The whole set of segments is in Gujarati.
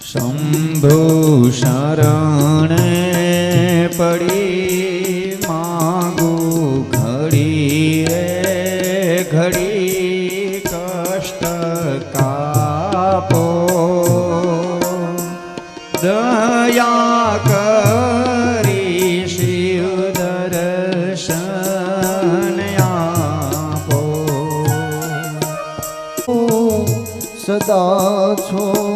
શંભુ શરણે પડી માગુ ઘડી રે ઘડી કષ્ટ કાપો દયા કરી શિવ દર્શન આપો સદા છો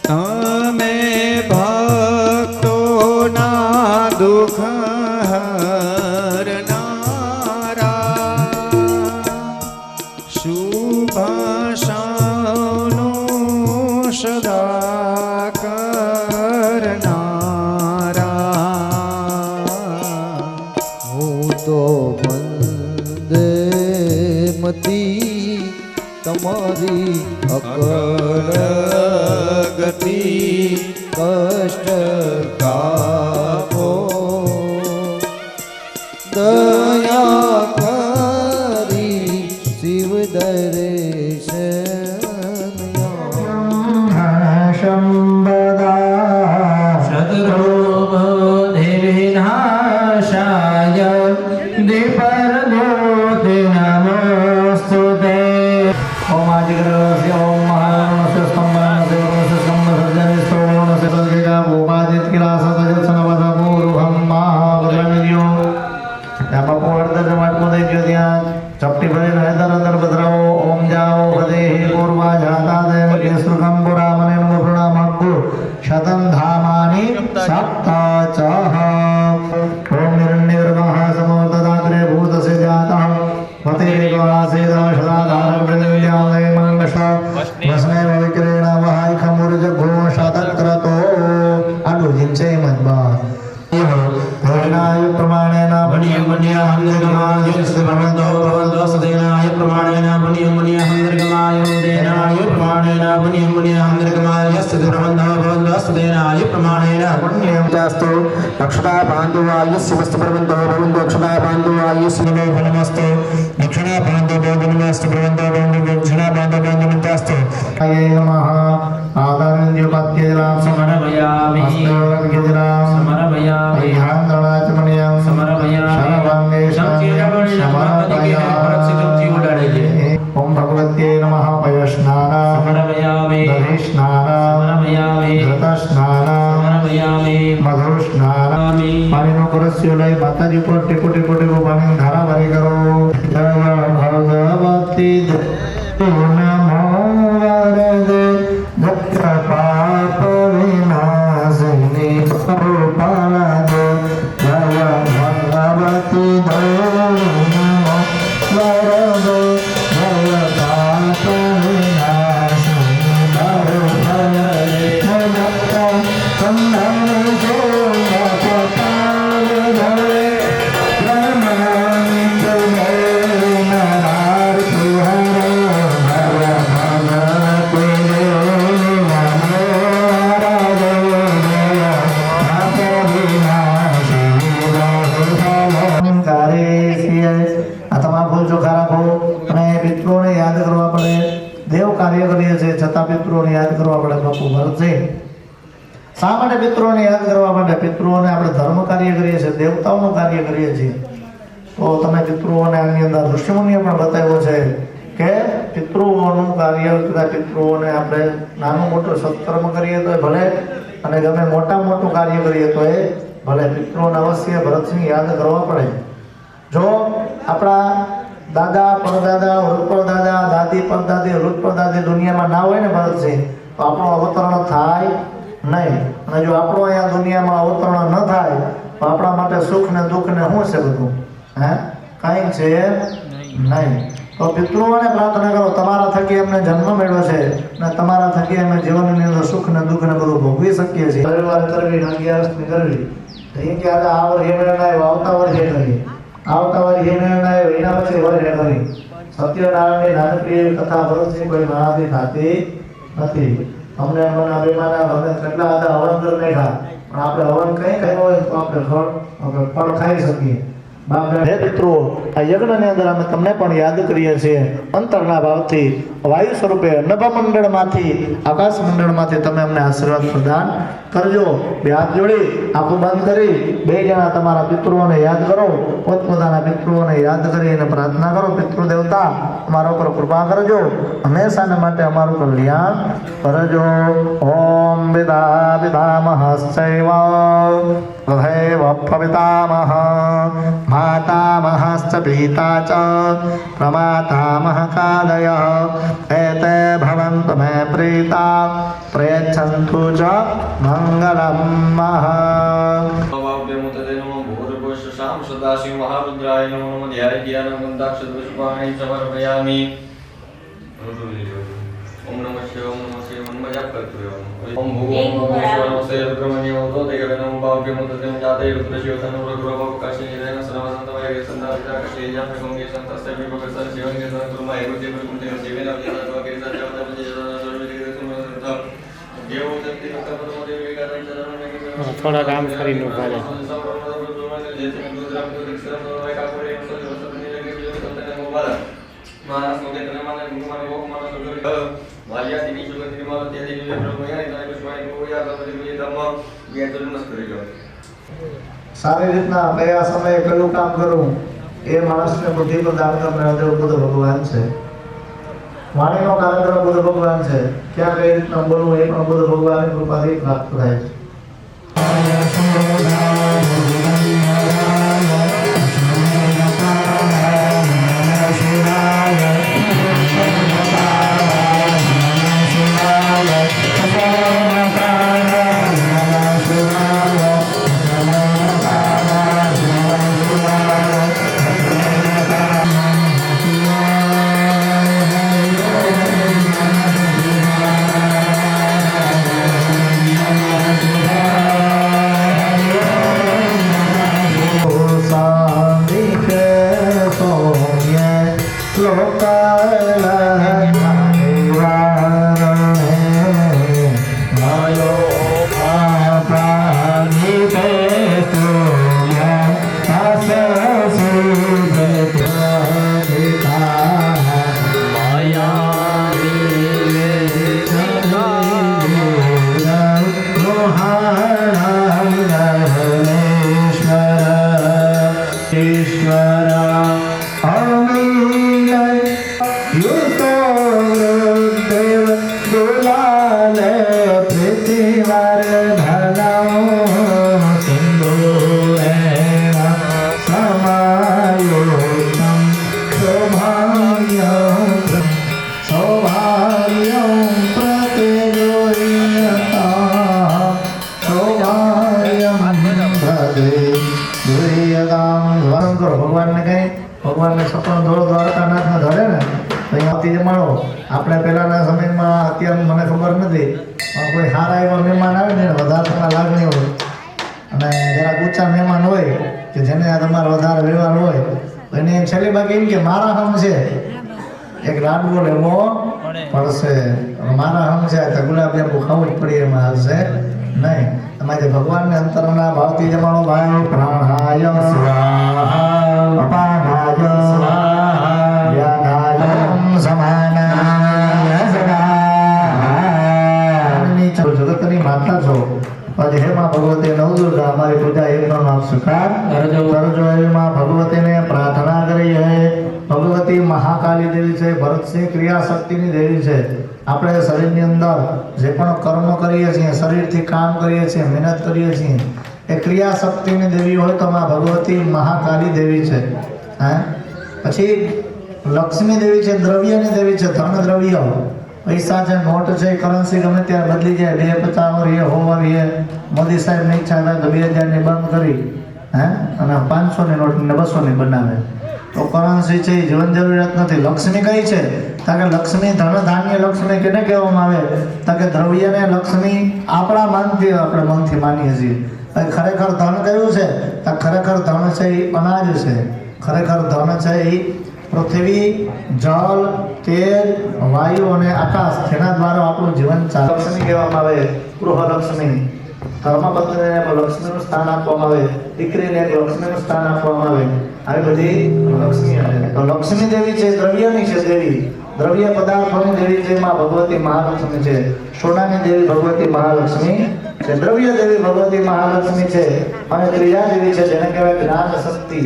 તમે ભક્તોના દુઃખ હરનારા શુભ સૌનું સદા કરનારા હું તો બંદે મતી તમારી અકળ ગતિ કષ્ટ કાપો દયા કરી શિવ દર્શન શંબદા સદરૂપધિવિનાશાય દીપરદોતિ નમોસ્તુતે ઓમ આદિગ્રહસ્ય ઓમ મહાનસ્ય સ્તંભનસ્ય વર્ણસ્ય સ્તંભસર્જને સ્તોણસ્ય સર્જિકા ભૂપાદિત્કિલાસતજત્સનવદપૂર્વહં મહાવદ્રમિદ્યો ત્યાં બાપુ અડધર માટમાં દઈ ગયો ત્યાં ચપટી ભરીને હૈદર અંદર પધરાવો ઓમ જાઓ હદેહી પૂર્વા જાતા દેવ કેસૃકં પુરામને નમઃ શતમ ધામાની સપ્ત ચહ ઓમ નિરણ્યગર્ભઃ સમોર્તદાગ્રે ભૂતસ્ય જાતઃ મતિરેકવાસેદ સદાધાર વૃંદવિદ્યાલય મંગશ વસ્નેવ વિક્રેણ વહાય ખમુર્જ ઘોષાતક્રતો આડું જીમ છે એમ જ બસ ભજનાય પ્રમાણેન ભણ્ય મન્ય હંદર્ગમાય સ્તભવંતો ભવંતો સદેનાય પ્રમાણેન ભણ્ય મન્ય હંદર્ગમાય દેનાય પ્રમાણેન ભણ્ય મન્ય હંદર્ગમાય સ્તભવંતો ભવંતો સદેનાય પ્રમાણેન પુણ્યં ચાસ્તુ અક્ષરા પાંતુ આયુષ્ય મસ્ત પ્રવંતો ભવંતો અક્ષરા પાંતુ આયુષ્ય ફલમસ્તુ દક્ષિણા પાંતુ ભવનમસ્ત પ્રવંતો ભવંતો દક્ષિણા પાંતુ ભવનમસ્તુ અયે નમઃ આદાનંદ્યોપાત્યજલામ સમરભયામિ અસ્તોર્ગજલામ સમરભયામિ ધ્યાનદળાચમણ્યં સમરભયામિ ઓમ ભગવત્યે નમઃ પયસ્નાન સમરભયામિ દધિસ્નાન સમરભયામિ ધૃતસ્નાન સમરભયામિ મધુસ્નાન પાણીનો કળશિયો લઈ માતાજી ઉપર ટીપો ટીપો ટીપો પાણીની ધારા ભરી કરો જય ભગવતી નમો વરદે ભક્ત પાપ વિનાશિની કૃપાદ જય ભગવતી નમો વરદે ભય પાપ વિનાશિની ભક્ત કંદન છતાં પિતૃઓને યાદ કરવા પડે બાપુ ભરતજી શા માટે પિતૃઓને યાદ કરવા માટે પિતૃઓને આપણે ધર્મ કાર્ય કરીએ છીએ દેવતાઓનું કાર્ય કરીએ છીએ તો તમે પિતૃઓને આની અંદર ઋષિમુનિએ પણ બતાવ્યો છે કે પિતૃઓનું કાર્ય તથા પિતૃઓને આપણે નાનું મોટું સત્કર્મ કરીએ તો ભલે અને ગમે મોટા મોટું કાર્ય કરીએ તો એ ભલે પિતૃઓને અવશ્ય ભરતસિંહ યાદ કરવા પડે જો આપણા દાદા પરદાદા વૃત્તપરદાદા દાદી પરદાદી વૃત્તપરદાદી દુનિયામાં ના હોય ને ભરતસિંહ તો આપણું અવતરણ થાય નહીં અને જો આપણું અહીંયા દુનિયામાં અવતરણ ન થાય તો આપણા માટે સુખ ને દુઃખ ને શું છે બધું હે કાંઈ છે નહીં તો પિતૃઓને પ્રાર્થના કરો તમારા થકી અમને જન્મ મળ્યો છે અને તમારા થકી અમે જીવનની અંદર સુખ ને દુઃખ ને બધું ભોગવી શકીએ છીએ રવિવાર કરવી અગિયારસની કરવી અહીં કે આજે આ વર્ષે મેળા આવતા વર્ષે કરી આવતા વર્ષે એના પછી વર્ષે કરી સત્યનારાયણની નાનકડી કથા ભરતસિંહ કોઈ મહાથી થતી નથી અમને મના બેમાના ભલે કેટલા હતા હવન કરી નાખ્યા પણ આપણે હવન કઈ ખાઈ હોય તો આપણે ફળ ખાઈ શકીએ બાપ હે પિતૃઓ આ યજ્ઞની અંદર અમે તમને પણ યાદ કરીએ છીએ અંતરના ભાવથી વાયુ સ્વરૂપે નભમંડળમાંથી આકાશ મંડળમાંથી તમે અમને આશીર્વાદ પ્રદાન કરજો. બે હાથ જોડી આંખો બંધ કરી બે જણા તમારા પિતૃઓને યાદ કરો, પોતપોતાના પિતૃઓને યાદ કરી અને પ્રાર્થના કરો. પિતૃ દેવતા અમારા ઉપર કૃપા કરજો, હંમેશાને માટે અમારું કલ્યાણ કરજો. ઓમ પિતા પિતામહશ્ચૈવ તથૈવ પ્રપિતામહ માતામહશ્ચ પિતા ચ પ્રમાતામહ કાદયઃ એતે ભવन्तु मे प्रीता प्रयच्छन्तु च मङ्गलं महः. सदाशिव महारुद्राय नमो नमः. ध्याय ज्ञानगुन्दाक्षपुष्पाणि समर्पयामि. ओम नमः शिवाय. ओम नमः शिवाय. मन में जाप करते हुए ओम भूर्भुवः से रुद्रमण्यो उदोदय नमो भाव्य मुद्दं जाते रुद्रशिव तनु रुद्रभव काशी निरयन सर्वसंतमय संदारिता काशी जाप गंगे संतस्य विभवसन शिवं के संतुमा एवते प्रकुंते शिवेन अभिनव के सत्यावत विजयना सर्वजय सुमंत देव जगति भक्त देवी कारण चरण में थोड़ा काम કરી નો ભાલે मानस मोगे तने माने गुमान वो मानस सुगर वालिया दिनी सुगर दिनी माला त्या दिनी ब्रह्म या इतना कुछ वाई को या का बदली धम्म ये तो मस्त કરી લો. સારી રીતના કયા સમયે કયું કામ કરવું એ માણસને બુદ્ધિ પ્રદાન કરનાર દેવ બુદ્ધ ભગવાન છે. વાણીનો કાર્યક્રમ બુદ્ધ ભગવાન છે. ક્યાં કઈ રીતના બોલવું એ પણ બુદ્ધ ભગવાનની કૃપાથી પ્રાપ્ત થાય છે. ભગવાનને સપન ધોળો દ્વારકાનાથમાં ધરે ને તો અહીંયાથી જમાડો. આપણે પહેલાના સમયમાં અત્યારે મને ખબર નથી પણ કોઈ સારા એવા મહેમાન આવે ને વધારે તમારે લાગણી હોય અને જરાક ઊંચા મહેમાન હોય કે જેને તમારે વધારે વ્યવહાર હોય તો એને છેલ્લી બાકી એમ કે મારા હમ છે એક લાડવો લેવો પડશે. મારા હમ છે તો ગુલાબજાંબુ ખાવું જ પડી એમાં હાલશે નહીં. તમારે ભગવાનને અંતરના ભાવથી જમાડો. ભાઈ પ્રાણાય સ્વાહા અપાનાય સ્વાહા વ્યાધાય સમાનાય સદા જગતની માતા છો. આજે હે માં ભગવતી નવદુર્ગા અમારી પૂજા એકનો નામ સ્વીકાર કરજો. એવી માં ભગવતીને પ્રાર્થના કરી હે. ભગવતી મહાકાલી દેવી છે, ભરતસિંહ ક્રિયા શક્તિની દેવી છે. આપણે શરીરની અંદર જે પણ કર્મ કરીએ છીએ, શરીરથી કામ કરીએ છીએ, મહેનત કરીએ છીએ, એ ક્રિયા શક્તિની દેવી હોય તો માં ભગવતી મહાકાલી દેવી છે. હા, પછી લક્ષ્મી દેવી છે, દ્રવ્યની દેવી છે, ધન દ્રવ્ય પૈસા છે, નોટ છે, કરન્સી ગમે ત્યારે બદલી જાય. 250 રહીએ, 100 રહીએ. મોદી સાહેબની ઈચ્છા થાય તો 2000ની બંધ કરી અને 500ની નોટ ને 200ની બનાવે. તો કરન્સી છે એ જીવન જરૂરિયાત નથી. લક્ષ્મી કઈ છે? તાકે લક્ષ્મી ધન ધાન્ય લક્ષ્મી કેને કહેવામાં આવે? તાકે દ્રવ્યને લક્ષ્મી આપણા મનથી આપણે મનથી માનીએ છીએ. ખરેખર ધન કયું છે? ખરેખર ધન છે એ અનાજ છે. ખરેખર ધન છે એ પૃથ્વી, જળ, તેજ, વાયુ અને આકાશ, જેના દ્વારા આપણું જીવન ચાલે. લક્ષ્મી કહેવામાં આવે ગૃહલક્ષ્મી. ધર્મપત્નીને લક્ષ્મીનું સ્થાન આપવામાં આવે, દીકરીને એક લક્ષ્મીનું સ્થાન આપવામાં આવે, આવી બધી લક્ષ્મી આવે. તો લક્ષ્મી દેવી છે દ્રવ્યની છે દેવી, દ્રવ્ય પદાર્થોની દેવી છે માં ભગવતી મહાલક્ષ્મી છે. સોનાની દેવી ભગવતી મહાલક્ષ્મી છે, દ્રવ્ય દેવી ભગવતી મહાલક્ષ્મી છે. અને ત્રીજા દેવી છે જેને કહેવાય જ્ઞાન શક્તિ.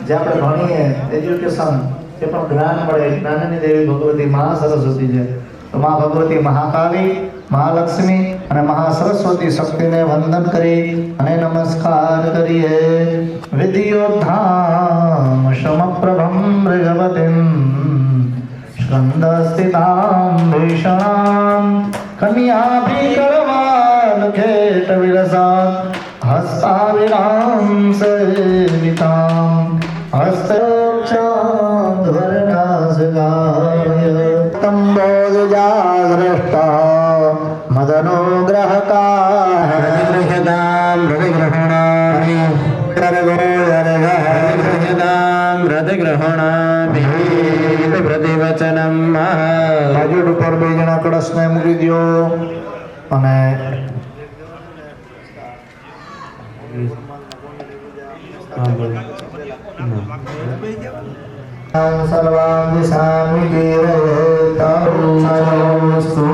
જે આપણે ભણીએ એજ્યુકેશન એ પણ જ્ઞાન મળે, જ્ઞાનની દેવી ભગવતી મહાસરસ્વતી છે. તો મા ભગવતી મહાકાળી, મહાલક્ષ્મી અને મહાસરસ્વતી શક્તિને વંદન કરી અને નમસ્કાર કરીએ. વિધિયોદ્ધામ સમપ્રભમ મૃગવતીમ સ્કંદસ્થિતામ ભીષણામ કન્યાભિકરવાલ ખેટ વિરસા હસ્તાવિરામ સેવિતામ હસ્તોક્ષાધ્વરનાસગાય તંબોદજાગ્રષ્ટા મદનુગ્રહકાય હૃદયગ્રહણામ પ્રતિવચનમ બાજુ ઉપર બે જણા કળશને મૂકી દો અને સર્વાં દિશામિ દેવતારુષસ્તુ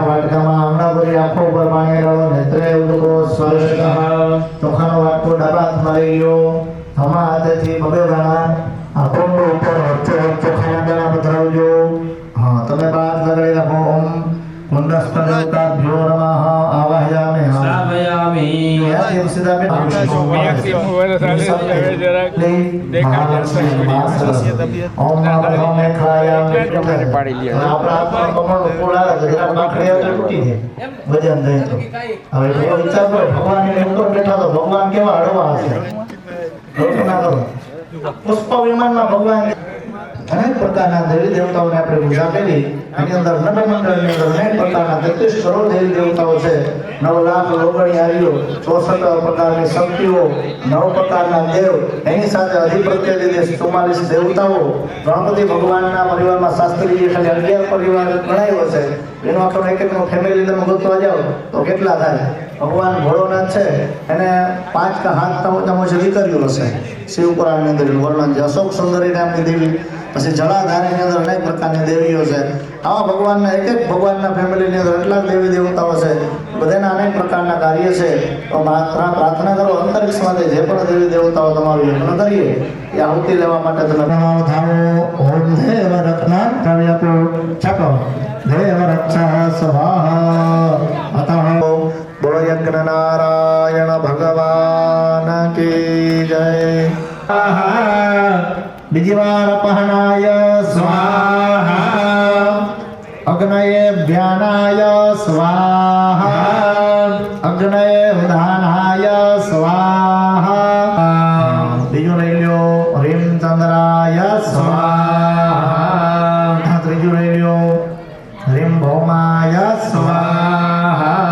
વાટકામાં અન્નપુરી આંખો ઉપર પાણી રહો, નેત્રે ઉદકો સ્પર્શ, ચોખાનો વાટકો ડાબા હાથમાં લઈ ગયો, હમણાં હાથેથી બબે દાણા આંખો ઉપર વચ્ચે ચોખાના દાણા પધરાવજો. હા, તમે બહાર લગાડી રાખો. ઓમ કુંડસ્તદેવતાભ્યો નમઃ આવાહયામિ સ્થાપયામિ. યાત્યમ સીધા ભગવાન કેવા હળવા હશે. પુષ્પ વિમાનમાં ભગવાન અનેક પ્રકારના દેવી દેવતાઓને આપણે પૂજા કરી. એની અંદર નવમંડળની અંદર અનેક પ્રકારના 33 કરોડ દેવી દેવતાઓ છે. 9 લાખ લોગણિયારીઓ, 64 પ્રકારની શક્તિઓ, 9 પ્રકારના દેવ, એની સાથે અધિપત્ય લીધે 44 દેવતાઓ. ગણપતિ ભગવાનના પરિવારમાં શાસ્ત્રીજી ખાલી 11 પરિવાર ગણાયો છે. એનો આખો એક એકનો ફેમિલી તમે ગોતવા જાઓ તો કેટલા થાય? ભગવાન ભોળોનાથ છે એને 5 કે 7 તમો દીકરીઓ હશે. શિવ પુરાણની અંદર વર્ણન છે. અશોક સુંદરી નામની દેવી, પછી જળાધારીની અંદર અનેક પ્રકારની દેવીઓ છે. આવા ભગવાનના એક એક ભગવાનના ફેમિલીની અંદર એટલા દેવી દેવતાઓ છે. બધાના અનેક પ્રકારના કાર્ય છે. તો પ્રાર્થના કરો અંતરિક્ષમાંથી જે પણ દેવી દેવતાઓ તમારું યજ્ઞ કરીએ એ આહુતિ લેવા માટે તમે ઓમ દેવ રત્ના દ્રવ્યકો છકો દેવ રક્ષા સ્વાહા અતઃ બોલો યજ્ઞ નારાયણ ભગવાન કી જય. બીજી વાર પહનાય સ્વાહા, અગ્નયે વ્યાનાય સ્વાહા, અગ્નયે ઉદાનાય સ્વાહા. બીજું લઈ લ્યો રીમ ચંદ્રાય સ્વાહા. ત્રીજું લઈ લ્યો રીમ ભૌમાય સ્વાહા,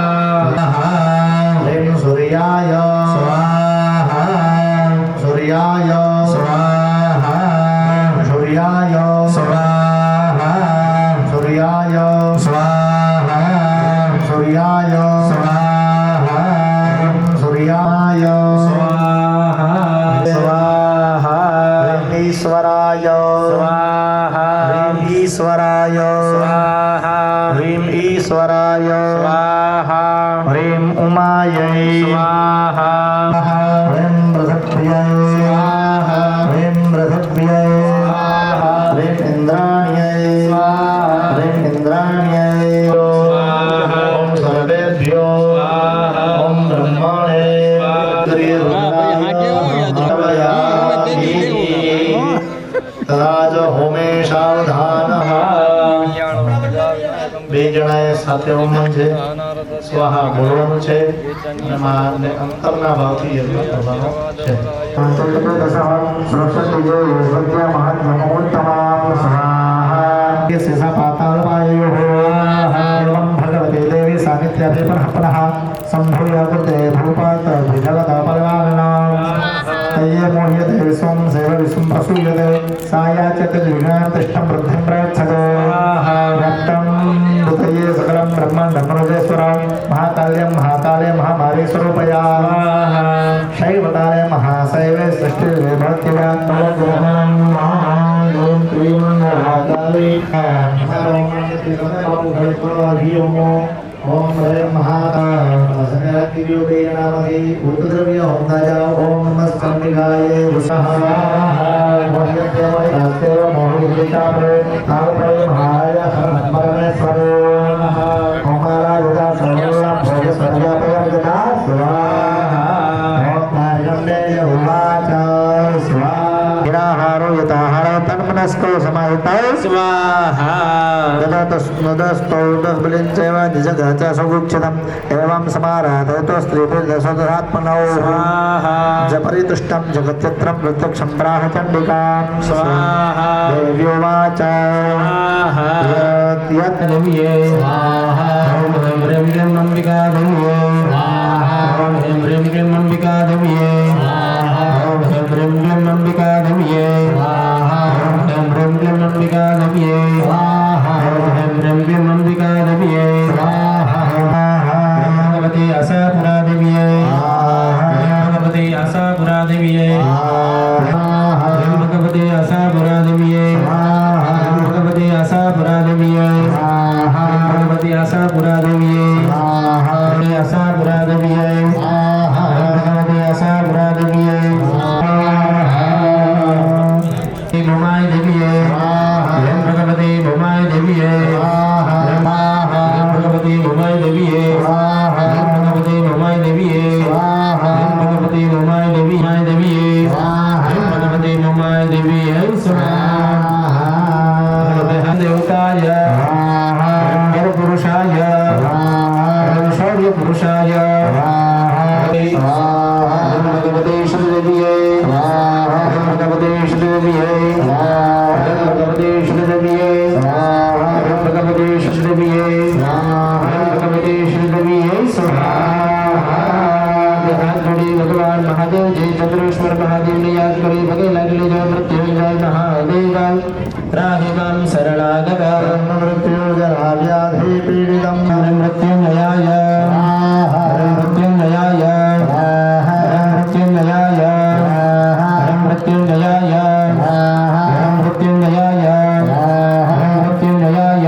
રીમ સૂર્યાય સ્વાહા, સૂર્યાય સ્વાહા, સૂર્યાય સ્વાહા, સૂર્યાય સ્વાહા, સૂર્યાય સ્વાહા, સૂર્યાય સ્વાહા, સ્વાહા. ઈશ્વરાય સ્વાહા, ઈશ્વરાય સ્વાહા, હ્રીમ ઈશ્વરાય સ્વાહા, હ્રીમ ઉમાય સ્વાહા, હ્રીમ બૃહસ્પત્યય સ્વાહા, હ્રીમ બૃહસ્પત્યય સ્વાહા, હ્રીમ ઇન્દ્રાણ્યય સ્વાહા, હ્રીમ ઇન્દ્રાણ્યય સ્વાહા. ઓમ સર્વેભ્યો સ્વાહા, ઓમ બ્રહ્મણે તદાજ હોમે સાવધાનઃ. બે જણાએ સાથે હોમન છે, સ્વાહા બોલવાનું છે અને માને અંતરના ભાવથી યજ્ઞ કરવાનો છે. ભગવતે દેવી સાનિધ્યાભિ પરઃ સંભૂયતે ભૂપાત ભુજગત પરિવારણામ તયે મોહ્યતે વિશ્વં સેવ વિશ્વં પ્રસૂયતે સાયાચત વિજ્ઞાન તિષ્ઠં વૃદ્ધિં પ્રયચ્છતે રક્તં દુતયે સકલં બ્રહ્માંડં મૃજેશ્વરં મહાકાલ્યં મહાકાલ્યં स्वरूपया शैवतारे महाशैवे सृष्टिर्वे भक्तिव्यात्मग्रहणं महां त्रिमंगलाकाले ओम ह्रीं महाकाशनरतिर्योगे नामधि भूतद्रव्य होता जाओ ओम नमस्कंदिकाय स्वाहा वह्यदेवैरास्तेव मोहिताप्रे तावप्रे महाय परमेश्वर ओमाराजुदा सर्वला भोगस्वर्यापयर्गदा स्वाहा ओम नागंडेय उवाच स्वाहा निराहारो यथाहारो तन्मनस्को समाहितो स्वाहा ददस्तौ दहबलिञ्चैव निजगच सुगुक्षतम् एवं समाराधयतो स्त्रीभिर्दशदरात्मनौ स्वाहा जपरितुष्टं जगच्चित्रं प्रत्यक्षं प्राहचण्डिकां स्वाहा देव्योवाच स्वाहा यद्यद्रव्ये स्वाहा ॐ ह्रीं क्लीं अम्बिका देव्ये स्वाहा ॐ ह्रीं क्लीं अम्बिका देव्ये स्वाहा ॐ ह्रीं क्लीं अम्बिका देव्ये स्वाहा ॐ ह्रीं क्लीं अम्बिका देव्ये स्वाहा ॐ ह्रीं क्लीं अम्बिका देव्ये स्वाहा भगवती आशापुरा देव्ये भगवती आशापुरा देव्ये भगवती आशापुरा देव्ये भगवती आशापुरा देव्ये भगवती आशापुरा देव्ये भगवती आशापुरा देव्ये भगवती आशापुरा देव्ये भूमाय देव्ये भगवती भूमाय देव्ये भगवती भूमाय देव्ये भगवती भूमाय देव्ये भगवती भूमाय देव्ये भगवती भूमाय देव्ये स्वाहा देवताय पुरुषाय शौर्य पुरुषाय भगवते श्रीदेव्ये भगवते श्रीदेव्ये भगवते श्रीदेव्ये भगवते श्रीदेव्ये भगवते श्रीदेव्ये स्वाहा भगवान महादेव जय चंद्रेश्वर महादेव ने याद करी भगे लगले जो मृत्युंजय महादेव राहिमां शरणागत मृत्युंजय व्याधि पीडितं मृत्युंजयाय मृत्युंजयाय मृत्युंजयाय मृत्युंजयाय मृत्युंजयाय मृत्युंजयाय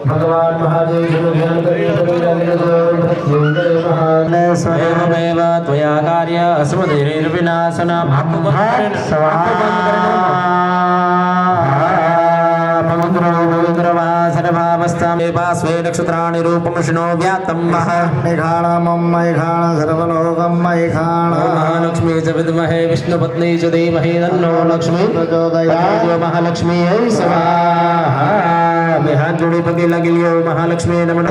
भगवान महादेव ज्ञान स्वयमेव त्वया कार्य अस्मदेर्विनाशना स्वे नक्षत्राणि रूपं शिनो व्यातं वः मेघाणमं मैघाण सर्वलोकं मैघाण महालक्ष्मी च विद्महे विष्णुपत्नी च धीमहि तन्नो लक्ष्मी प्रचोदयात् महालक्ष्मी स्वाहा में हाथ जोड़े पगे लगे लियो महालक्ष्मी नमः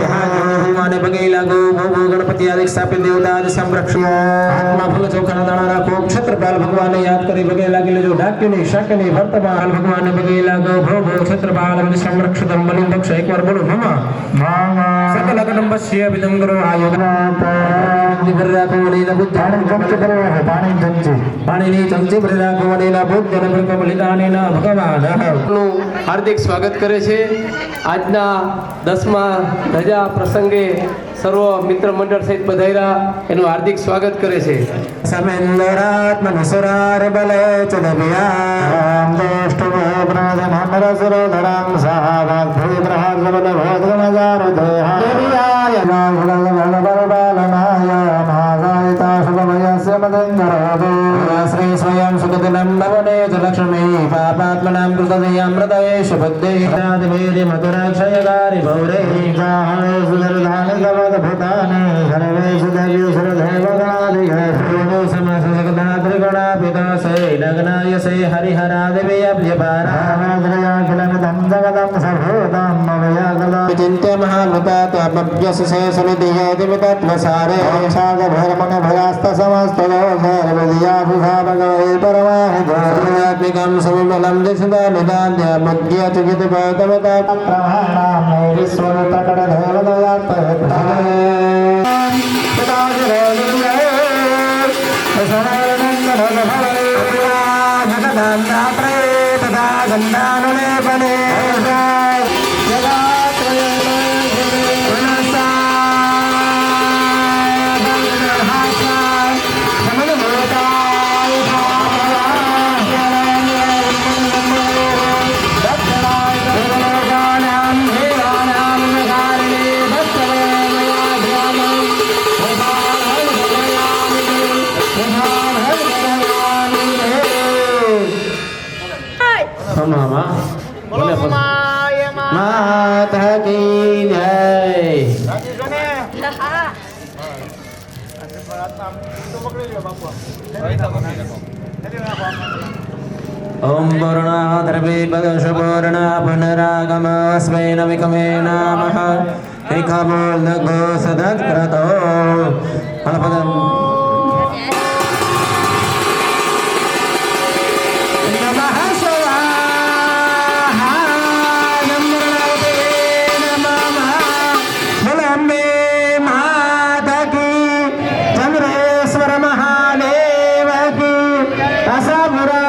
भगवान पगे लागो भो गणपति आदि स्थापित देवता आदि संरक्षण आत्मा फल चौखा दाना राखो क्षेत्रपाल भगवान ने याद करी पगे लगे जो डाक्यनी शाक्यनी वर्तमान भगवान पगे लागो भो क्षेत्रपाल संरक्षित बलिं दक्ष एक बार बोलो मम सकल कदम्बस्य विदं करो आयोगना दिव्यराको वनेला बुद्धानं चमचे करो पाणिनि चमचे भराको वनेला बुद्धन बलिदानेन भगवान हार्दिक स्वागत करे छे। આજના 10મા ધજા પ્રસંગે સર્વ મિત્ર મંડળ સહિત પધાર્યા એનું હાર્દિક સ્વાગત કરે છે। સમેન્દ્રાત્મનસુરાર બલે ચદવ્યામ દેષ્ટવે પ્રધનમરસુર ધરામ સહાવાદ્ભે પ્રહાર્જવલ ભોગમજારુ દેહાય નાગલવલબલબાલનાય નાગાયતા શુભમયસ્ય મદંગરોદે શ્રી સ્વયં સુગતનમ ભવને લક્ષ્મી પાપાત્મનામ કૃતદયામૃતયેષ ભદ્દે વેદે મધુરાક્ષયગારી ભૌરે ગાહણે સુદર્ધાને ગવદ ભૂતાને સર્વેષુ દેવ્યુષરધૈવ ગણાધિકે સમસ્ત જગદા ત્રિગુણા પિતા સે નગ્નાય સે હરિહરા દેવય त्वामप्यस्य समितियतिमितत्वसारे सागभरमन भयास्त समस्त सर्वदियाभुषा भगवते परमाहितोत्मिकं सुविमलं दिशदानिदान्यमुद्यचुकितपतमता प्रमाणां माता की जय। ओम वर्णाद्रवे पदशुपूर्णा पुनरागमस्मै नमिकमे नमः एकमोल्लघो सदत्क्रतो अलपदम् नमः स्वाहा नमोते नमः मुलम्बे माता की चंद्रेश्वर महादेव की असपुरा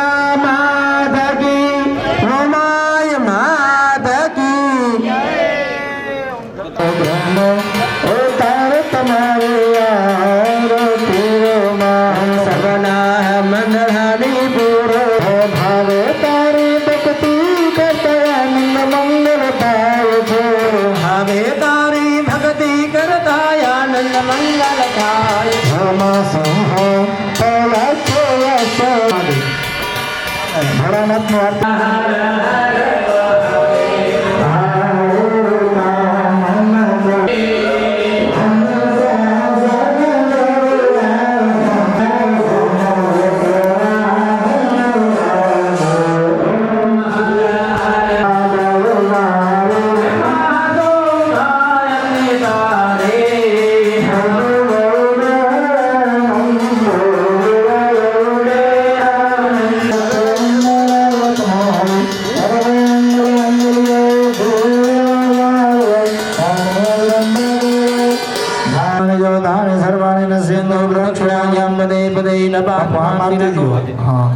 माता की उमाय माता की ब्रह्म उतार तुम्हारे सगना मंदहानी पूरो भावे तारी भक्ति करता आनंद मंगल पाए छो भावे तारी भक्ति करता आनंद मंगल पाए धर्म सिंह पहला चोयस भोलानाथ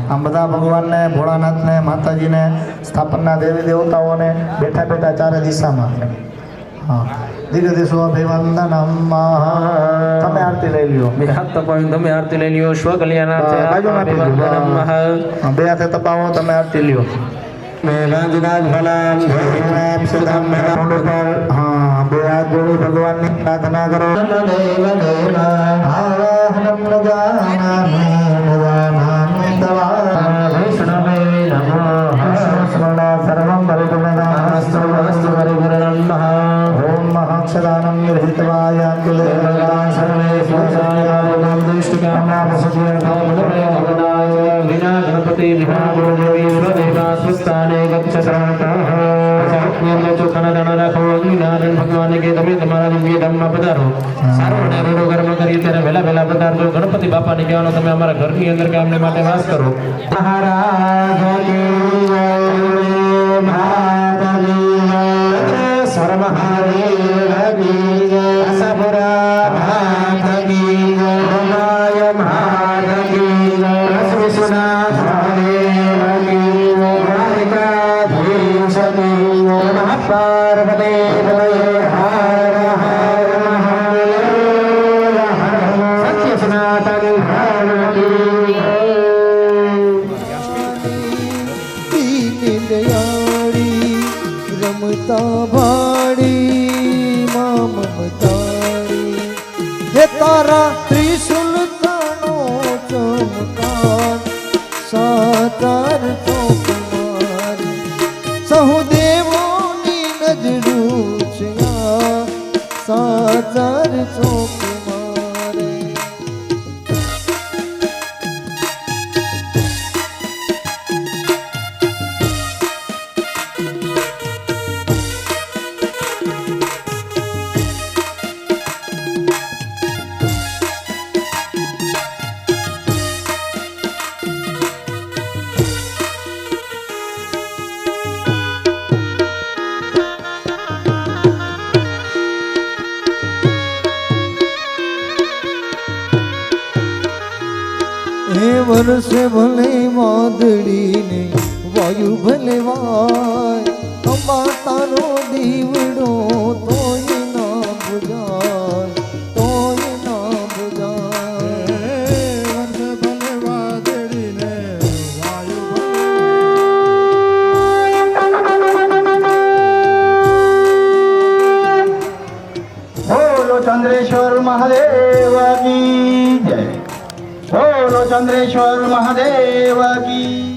આમ બધા ભગવાનને ભોળાનાથને માતાજીને સ્થાપનના દેવી દેવતાઓને બેઠા બેઠા ચારે દિશામાં હા દિગદેશો અભિવંદનમ તમે આરતી લઈ લ્યો તમે આરતી લઈ લ્યો સ્વ કલ્યાણ બે હાથે તપાવો તમે આરતી લ્યો હા બે હાથ જોડી ભગવાનની પ્રાર્થના કરો સર્વં ઓમ મહાક્ષદાનમ ગૃહીત્વા ગણપતિ સ્વસ્થાને ચોખાના દાણા રાખો અગ્નિનારાયણ ભગવાન કે તમે તમારા દિવ્ય ધામમાં પધારો સારો અને રોડો કર્મ કરીએ ત્યારે વહેલા વહેલા પધારજો ગણપતિ બાપાને કહેવાનો તમે અમારા ઘરની અંદર કે અમને માટે વાસ કરો મહારાજ સર મહાદેવ આશાપુરા ભાગી રમાય ભાગી વિશ્વનાથ પાર્વતે સત્ય સનાતન દયાળી રમતા ભાડી મા મમતાળી હે તારા ત્રિશુલ તાનો ચમકાર સાતાર ચોકમાર સહુદેવોની નજરું છે આ સાતાર ચોકમારે હે વર્ષે ભલે વાદળીને વાયુ ભલે વાય અંબા તારો દીવડો તોય ના બુજાય તોય ના બુજાય વર્ષે ભલે વાદળીને વાયુ બોલો ચંદ્રેશ્વર મહાદેવ કી જય બોલો ચંદ્રેશ્વર મહાદેવ કી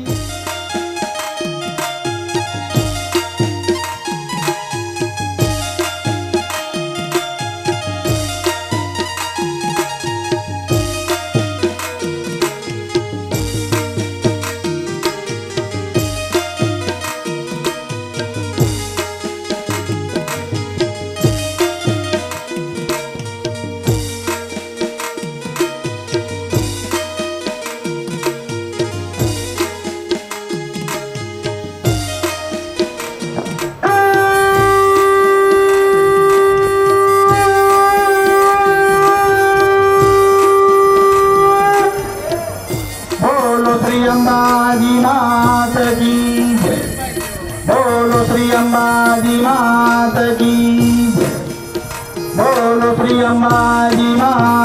श्री अंबाजी मात की जय बोलो श्री अंबाजी मात की जय बोलो श्री अंबाजी मात